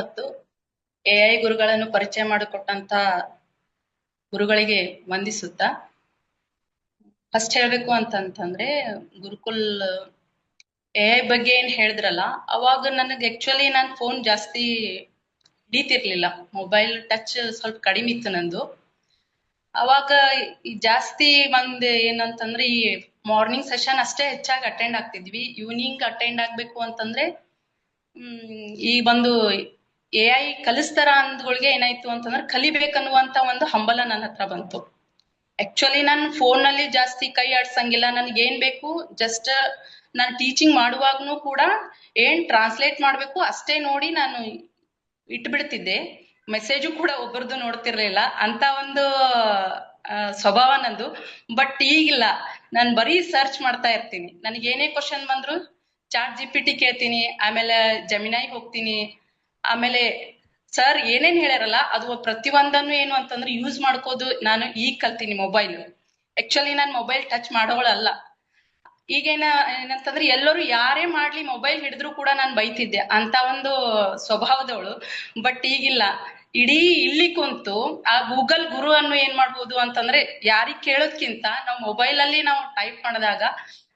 ಮತ್ತು ಎಐ ಗುರುಗಳನ್ನು ಪರಿಚಯ ಮಾಡಿಕೊಟ್ಟಂತ ಗುರುಗಳಿಗೆ ವಂದಿಸುತ್ತಾ, ಫಸ್ಟ್ ಹೇಳ್ಬೇಕು ಅಂತಂತಂದ್ರೆ ಗುರುಕುಲ್ ಎಐ ಬಗ್ಗೆ ಏನ್ ಹೇಳಿದ್ರಲ್ಲ, ಅವಾಗ ನನಗೆ ಆಕ್ಚುಲಿ ನಾನು ಫೋನ್ ಜಾಸ್ತಿ ಹಿಡಿತಿರ್ಲಿಲ್ಲ. ಮೊಬೈಲ್ ಟಚ್ ಸ್ವಲ್ಪ ಕಡಿಮೆ ಇತ್ತು ನಂದು. ಅವಾಗ ಜಾಸ್ತಿ ಏನಂತಂದ್ರೆ ಈ ಮಾರ್ನಿಂಗ್ ಸೆಷನ್ ಅಷ್ಟೇ ಹೆಚ್ಚಾಗಿ ಅಟೆಂಡ್ ಆಗ್ತಿದ್ವಿ. ಈವ್ನಿಂಗ್ ಅಟೆಂಡ್ ಆಗ್ಬೇಕು ಅಂತಂದ್ರೆ ಈ ಎಐ ಕಲಿಸ್ತಾರ ಅಂದ್ಗಳಿಗೆ ಏನಾಯ್ತು ಅಂತಂದ್ರೆ ಕಲಿಬೇಕನ್ನುವಂತ ಒಂದು ಹಂಬಲ ನನ್ನ ಹತ್ರ ಬಂತು. ಆಕ್ಚುಲಿ ನಾನು ಫೋನ್ ನಲ್ಲಿ ಜಾಸ್ತಿ ಕೈ ಆಡ್ಸಂಗಿಲ್ಲ. ನನ್ಗೆ ಏನ್ ಬೇಕು ಜಸ್ಟ್ ನಾನು ಟೀಚಿಂಗ್ ಮಾಡುವಾಗ್ನು ಕೂಡ ಏನ್ ಟ್ರಾನ್ಸ್ಲೇಟ್ ಮಾಡ್ಬೇಕು ಅಷ್ಟೇ ನೋಡಿ ನಾನು ಇಟ್ಬಿಡ್ತಿದ್ದೆ. ಮೆಸೇಜು ಕೂಡ ಒಬ್ಬರದು ನೋಡ್ತಿರ್ಲಿಲ್ಲ, ಅಂತ ಒಂದು ಸ್ವಭಾವ ನಂದು. ಬಟ್ ಈಗಿಲ್ಲ, ನಾನು ಬರೀ ಸರ್ಚ್ ಮಾಡ್ತಾ ಇರ್ತೀನಿ. ನನಗೆ ಏನೇ ಕ್ವಶನ್ ಬಂದ್ರು ChatGPT ಕೇಳ್ತೀನಿ, ಆಮೇಲೆ ಜೆಮಿನೈ ಹೋಗ್ತೀನಿ. ಆಮೇಲೆ ಸರ್ ಏನೇನ್ ಹೇಳ್ಯಾರಲ್ಲ ಅದು ಪ್ರತಿಯೊಂದನ್ನು ಏನು ಅಂತಂದ್ರೆ ಯೂಸ್ ಮಾಡ್ಕೋದು ನಾನು ಈಗ ಕಲ್ತೀನಿ ಮೊಬೈಲ್. ಆಕ್ಚುಲಿ ನಾನು ಮೊಬೈಲ್ ಟಚ್ ಮಾಡೋಳಲ್ಲ. ಏನಂತಂದ್ರೆ ಎಲ್ಲರೂ ಯಾರೇ ಮಾಡ್ಲಿ ಮೊಬೈಲ್ ಹಿಡಿದ್ರು ಕೂಡ ನಾನು ಬೈತಿದ್ದೆ, ಅಂತ ಒಂದು ಸ್ವಭಾವದವಳು. ಬಟ್ ಈಗಿಲ್ಲ, ಇಡೀ ಇಲ್ಲಿ ಕುಂತು ಆ ಗೂಗಲ್ ಗುರು ಅನ್ನು ಏನ್ ಮಾಡ್ಬೋದು ಅಂತಂದ್ರೆ ಯಾರಿಗ್ ಕೇಳೋದ್ಕಿಂತ ನಾವು ಮೊಬೈಲ್ ಅಲ್ಲಿ ನಾವು ಟೈಪ್ ಮಾಡಿದಾಗ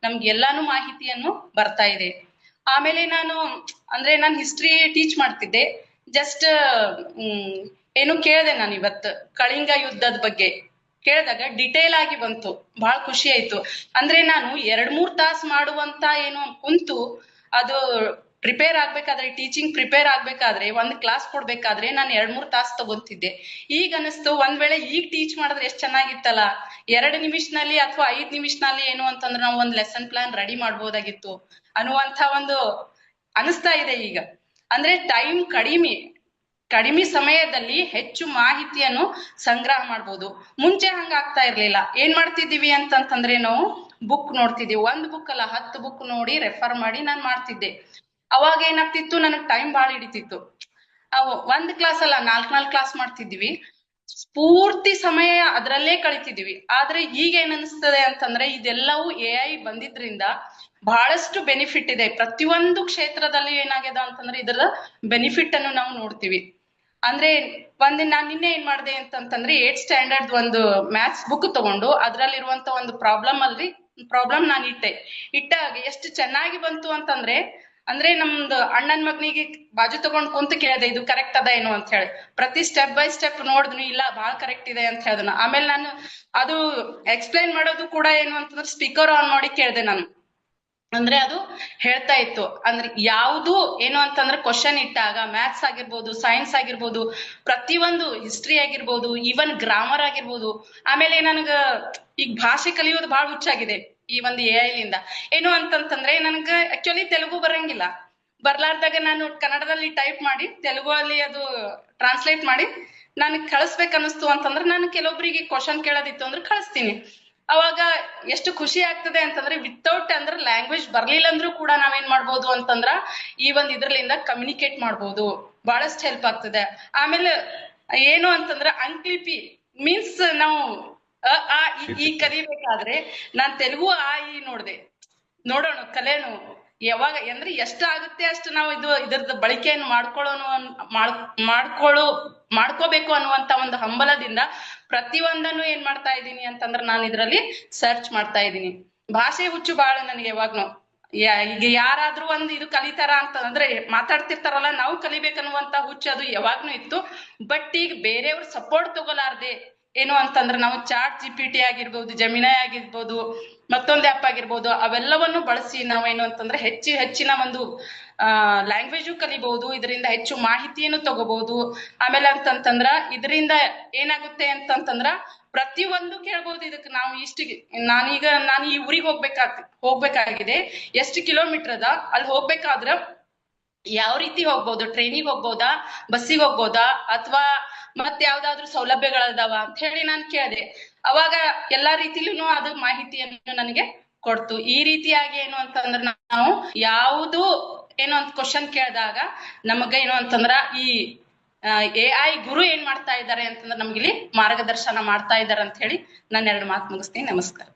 ನಮ್ಗೆ ಎಲ್ಲಾನು ಮಾಹಿತಿಯನ್ನು ಬರ್ತಾ ಇದೆ. ಆಮೇಲೆ ನಾನು ಹಿಸ್ಟ್ರಿ ಟೀಚ್ ಮಾಡ್ತಿದ್ದೆ. ಜಸ್ಟ್ ಏನು ಕೇಳಿದೆ ನಾನು ಇವತ್ತು ಕಳಿಂಗ ಯುದ್ಧದ ಬಗ್ಗೆ ಕೇಳಿದಾಗ ಡಿಟೇಲ್ ಆಗಿ ಬಂತು, ಬಹಳ ಖುಷಿ ಆಯ್ತು. ಅಂದ್ರೆ ನಾನು 2-3 ತಾಸು ಮಾಡುವಂತ ಏನು ಕುಂತು ಅದು ಪ್ರಿಪೇರ್ ಆಗ್ಬೇಕಾದ್ರೆ, ಟೀಚಿಂಗ್ ಪ್ರಿಪೇರ್ ಆಗ್ಬೇಕಾದ್ರೆ, ಒಂದ್ ಕ್ಲಾಸ್ ಕೊಡ್ಬೇಕಾದ್ರೆ ನಾನು 2-3 ತಾಸು ತಗೊಂತಿದ್ದೆ. ಈಗ ಅನಿಸ್ತು ಒಂದ್ ವೇಳೆ ಈಗ ಟೀಚ್ ಮಾಡಿದ್ರೆ ಎಷ್ಟ್ ಚೆನ್ನಾಗಿತ್ತಲ್ಲ, 2 ನಿಮಿಷನಲ್ಲಿ ಅಥವಾ 5 ನಿಮಿಷನಲ್ಲಿ ಏನು ಅಂತಂದ್ರೆ ನಾವು ಒಂದ್ ಲೆಸನ್ ಪ್ಲಾನ್ ರೆಡಿ ಮಾಡ್ಬೋದಾಗಿತ್ತು ಅನ್ನುವಂತ ಒಂದು ಅನಿಸ್ತಾ ಇದೆ ಈಗ. ಅಂದ್ರೆ ಟೈಮ್ ಕಡಿಮೆ ಸಮಯದಲ್ಲಿ ಹೆಚ್ಚು ಮಾಹಿತಿಯನ್ನು ಸಂಗ್ರಹ ಮಾಡ್ಬೋದು. ಮುಂಚೆ ಹಂಗ ಆಗ್ತಾ ಇರ್ಲಿಲ್ಲ. ಏನ್ ಮಾಡ್ತಿದ್ದೀವಿ ಅಂತಂತಂದ್ರೆ ನಾವು ಬುಕ್ ನೋಡ್ತಿದ್ದೀವಿ. 1 ಬುಕ್ ಅಲ್ಲ 10 ಬುಕ್ ನೋಡಿ ರೆಫರ್ ಮಾಡಿ ನಾನ್ ಮಾಡ್ತಿದ್ದೆ. ಅವಾಗ ಏನಾಗ್ತಿತ್ತು, ನನಗ್ ಟೈಮ್ ಬಾಳ ಹಿಡಿತಿತ್ತು. ಒಂದ್ ಕ್ಲಾಸ್ ಅಲ್ಲ 4 ಕ್ಲಾಸ್ ಮಾಡ್ತಿದ್ವಿ, ಪೂರ್ತಿ ಸಮಯ ಅದ್ರಲ್ಲೇ ಕಳಿತಿದ್ವಿ. ಆದ್ರೆ ಈಗ ಏನ್ ಅನಿಸ್ತದೆ ಅಂತಂದ್ರೆ ಇದೆಲ್ಲವೂ ಎಐ ಬಂದಿದ್ರಿಂದ ಬಹಳಷ್ಟು ಬೆನಿಫಿಟ್ ಇದೆ. ಪ್ರತಿಯೊಂದು ಕ್ಷೇತ್ರದಲ್ಲಿ ಏನಾಗ್ಯದ ಅಂತಂದ್ರೆ ಇದರ ಬೆನಿಫಿಟ್ ಅನ್ನು ನಾವು ನೋಡ್ತೀವಿ. ಅಂದ್ರೆ ನಾನ್ ನಿನ್ನೆ ಏನ್ ಮಾಡಿದೆ ಅಂತಂತಂದ್ರೆ 8th ಸ್ಟ್ಯಾಂಡರ್ಡ್ ಒಂದು ಮ್ಯಾಥ್ಸ್ ಬುಕ್ ತಗೊಂಡು ಅದ್ರಲ್ಲಿರುವಂತ ಒಂದು ಪ್ರಾಬ್ಲಮ್ ನಾನು ಇಟ್ಟಾಗ ಎಷ್ಟು ಚೆನ್ನಾಗಿ ಬಂತು ಅಂತಂದ್ರೆ ನಮ್ದು ಅಣ್ಣನ್ ಮಗನಿಗೆ ಬಾಜು ತಗೊಂಡ್ ಕುಂತ ಕೇಳಿದೆ ಇದು ಕರೆಕ್ಟ್ ಅದ ಏನು ಅಂತ ಹೇಳಿ. ಪ್ರತಿ ಸ್ಟೆಪ್ ಬೈ ಸ್ಟೆಪ್ ನೋಡಿದ್ನು, ಇಲ್ಲ ಬಹಳ ಕರೆಕ್ಟ್ ಇದೆ ಅಂತ ಹೇಳಿದ್ನು. ಆಮೇಲೆ ನಾನು ಅದು ಎಕ್ಸ್ಪ್ಲೈನ್ ಮಾಡೋದು ಕೂಡ ಏನು ಅಂತಂದ್ರೆ ಸ್ಪೀಕರ್ ಆನ್ ಮಾಡಿ ಕೇಳಿದೆ ನಾನು. ಅಂದ್ರೆ ಅದು ಹೇಳ್ತಾ ಇತ್ತು. ಅಂದ್ರೆ ಯಾವುದು ಏನು ಅಂತಂದ್ರೆ ಕ್ವಶನ್ ಇಟ್ಟಾಗ ಮ್ಯಾಥ್ಸ್ ಆಗಿರ್ಬೋದು, ಸೈನ್ಸ್ ಆಗಿರ್ಬೋದು, ಪ್ರತಿಯೊಂದು ಹಿಸ್ಟ್ರಿ ಆಗಿರ್ಬೋದು, ಈವನ್ ಗ್ರಾಮರ್ ಆಗಿರ್ಬೋದು. ಆಮೇಲೆ ನನಗ ಈಗ ಭಾಷೆ ಕಲಿಯೋದು ಬಹಳ ಹುಚ್ಚಾಗಿದೆ ಈ ಒಂದು ಎಐ ಲಿಂದ. ಏನು ಅಂತಂತಂದ್ರೆ ನನ್ಗೆ ಆಕ್ಚುಲಿ ತೆಲುಗು ಬರಂಗಿಲ್ಲ. ಬರ್ಲಾರ್ದಾಗ ನಾನು ಕನ್ನಡದಲ್ಲಿ ಟೈಪ್ ಮಾಡಿ ತೆಲುಗು ಅಲ್ಲಿ ಅದು ಟ್ರಾನ್ಸ್ಲೇಟ್ ಮಾಡಿ ನನಗ್ ಕಳಿಸ್ಬೇಕು ಅನ್ನಿಸ್ತು ಅಂತಂದ್ರೆ ನಾನು ಕೆಲವೊಬ್ಬರಿಗೆ ಕ್ವಶನ್ ಕೇಳೋದಿತ್ತು ಅಂದ್ರೆ ಕಳಿಸ್ತೀನಿ. ಅವಾಗ ಎಷ್ಟು ಖುಷಿ ಆಗ್ತದೆ ಅಂತಂದ್ರೆ ವಿತೌಟ್ ಅಂದ್ರೆ ಲ್ಯಾಂಗ್ವೇಜ್ ಬರ್ಲಿಲ್ಲ ಅಂದ್ರೂ ಕೂಡ ನಾವೇನ್ ಮಾಡ್ಬೋದು ಅಂತಂದ್ರ ಈ ಒಂದ್ ಇದ್ರಲಿಂದ ಕಮ್ಯುನಿಕೇಟ್ ಮಾಡ್ಬೋದು, ಬಹಳಷ್ಟು ಹೆಲ್ಪ್ ಆಗ್ತದೆ. ಆಮೇಲೆ ಏನು ಅಂತಂದ್ರ ಅಂಕ್ಲಿಪಿ ಮೀನ್ಸ್ ನಾವು ಈ ಕಲಿಬೇಕಾದ್ರೆ ನಾನ್ ತೆಲುಗು ನೋಡ್ದೆ, ನೋಡೋಣ ಕಲೇನು ಯಾವಾಗ ಅಂದ್ರೆ ಎಷ್ಟಾಗುತ್ತೆ ಅಷ್ಟು ನಾವು ಇದರದ ಬಳಕೆಯನ್ನು ಮಾಡ್ಕೋಬೇಕು ಅನ್ನುವಂತ ಒಂದು ಹಂಬಲದಿಂದ ಪ್ರತಿಯೊಂದನ್ನು ಏನ್ ಮಾಡ್ತಾ ಇದ್ದೀನಿ ಅಂತಂದ್ರೆ ನಾನು ಇದ್ರಲ್ಲಿ ಸರ್ಚ್ ಮಾಡ್ತಾ ಇದ್ದೀನಿ. ಭಾಷೆ ಹುಚ್ಚು ಬಾಳ ನನಗೆ ಯಾವಾಗ್ನು. ಈಗ ಯಾರಾದ್ರೂ ಇದು ಕಲಿತಾರ ಅಂತಂದ್ರೆ ಮಾತಾಡ್ತಿರ್ತಾರಲ್ಲ, ನಾವು ಕಲಿಬೇಕನ್ನುವಂತ ಹುಚ್ಚು ಅದು ಯಾವಾಗ್ನು ಇತ್ತು. ಬಟ್ ಈಗ ಬೇರೆಯವ್ರ ಸಪೋರ್ಟ್ ತಗೋಲಾರ್ದೆ ಏನು ಅಂತಂದ್ರೆ ನಾವು ChatGPT ಆಗಿರ್ಬೋದು, ಜೆಮಿನೈ ಆಗಿರ್ಬೋದು, ಮತ್ತೊಂದು ಆ್ಯಪ್ ಆಗಿರ್ಬೋದು, ಅವೆಲ್ಲವನ್ನು ಬಳಸಿ ನಾವೇನು ಅಂತಂದ್ರೆ ಹೆಚ್ಚಿನ ಒಂದು ಲ್ಯಾಂಗ್ವೇಜು ಕಲಿಬಹುದು. ಇದರಿಂದ ಹೆಚ್ಚು ಮಾಹಿತಿಯನ್ನು ತಗೋಬಹುದು. ಆಮೇಲೆ ಅಂತಂತಂದ್ರ ಇದರಿಂದ ಏನಾಗುತ್ತೆ ಅಂತಂತಂದ್ರ ಪ್ರತಿಯೊಂದು ಕೇಳ್ಬೋದು. ಇದಕ್ಕೆ ನಾವು ನಾನು ಈ ಊರಿಗೆ ಹೋಗ್ಬೇಕಾಗಿದೆ, ಎಷ್ಟು ಕಿಲೋಮೀಟರ್ ಅದ, ಅಲ್ಲಿ ಹೋಗ್ಬೇಕಾದ್ರ ಯಾವ ರೀತಿ ಹೋಗ್ಬೋದು, ಟ್ರೈನಿಗೆ ಹೋಗ್ಬೋದಾ, ಬಸ್ಸಿಗೆ ಹೋಗ್ಬೋದಾ, ಅಥವಾ ಮತ್ತೆ ಯಾವ್ದಾದ್ರು ಸೌಲಭ್ಯಗಳದಾವ ಅಂತ ಹೇಳಿ ನಾನು ಕೇಳಿದೆ. ಅವಾಗ ಎಲ್ಲಾ ರೀತಿಲೂ ಅದು ಮಾಹಿತಿಯನ್ನು ನನಗೆ ಕೊಡ್ತು. ಈ ರೀತಿಯಾಗಿ ಏನು ಅಂತಂದ್ರೆ ನಾವು ಯಾವುದು ಏನೋ ಒಂದು ಕ್ವಶನ್ ಕೇಳಿದಾಗ ನಮಗ ಏನು ಅಂತಂದ್ರ ಈ ಎಐ ಗುರು ಏನ್ ಮಾಡ್ತಾ ಇದ್ದಾರೆ ಅಂತಂದ್ರೆ ನಮ್ಗಿಲ್ಲಿ ಮಾರ್ಗದರ್ಶನ ಮಾಡ್ತಾ ಇದ್ದಾರೆ ಅಂತ ಹೇಳಿ ನಾನು 2 ಮಾತು ಮುಗಿಸ್ತೀನಿ. ನಮಸ್ಕಾರ.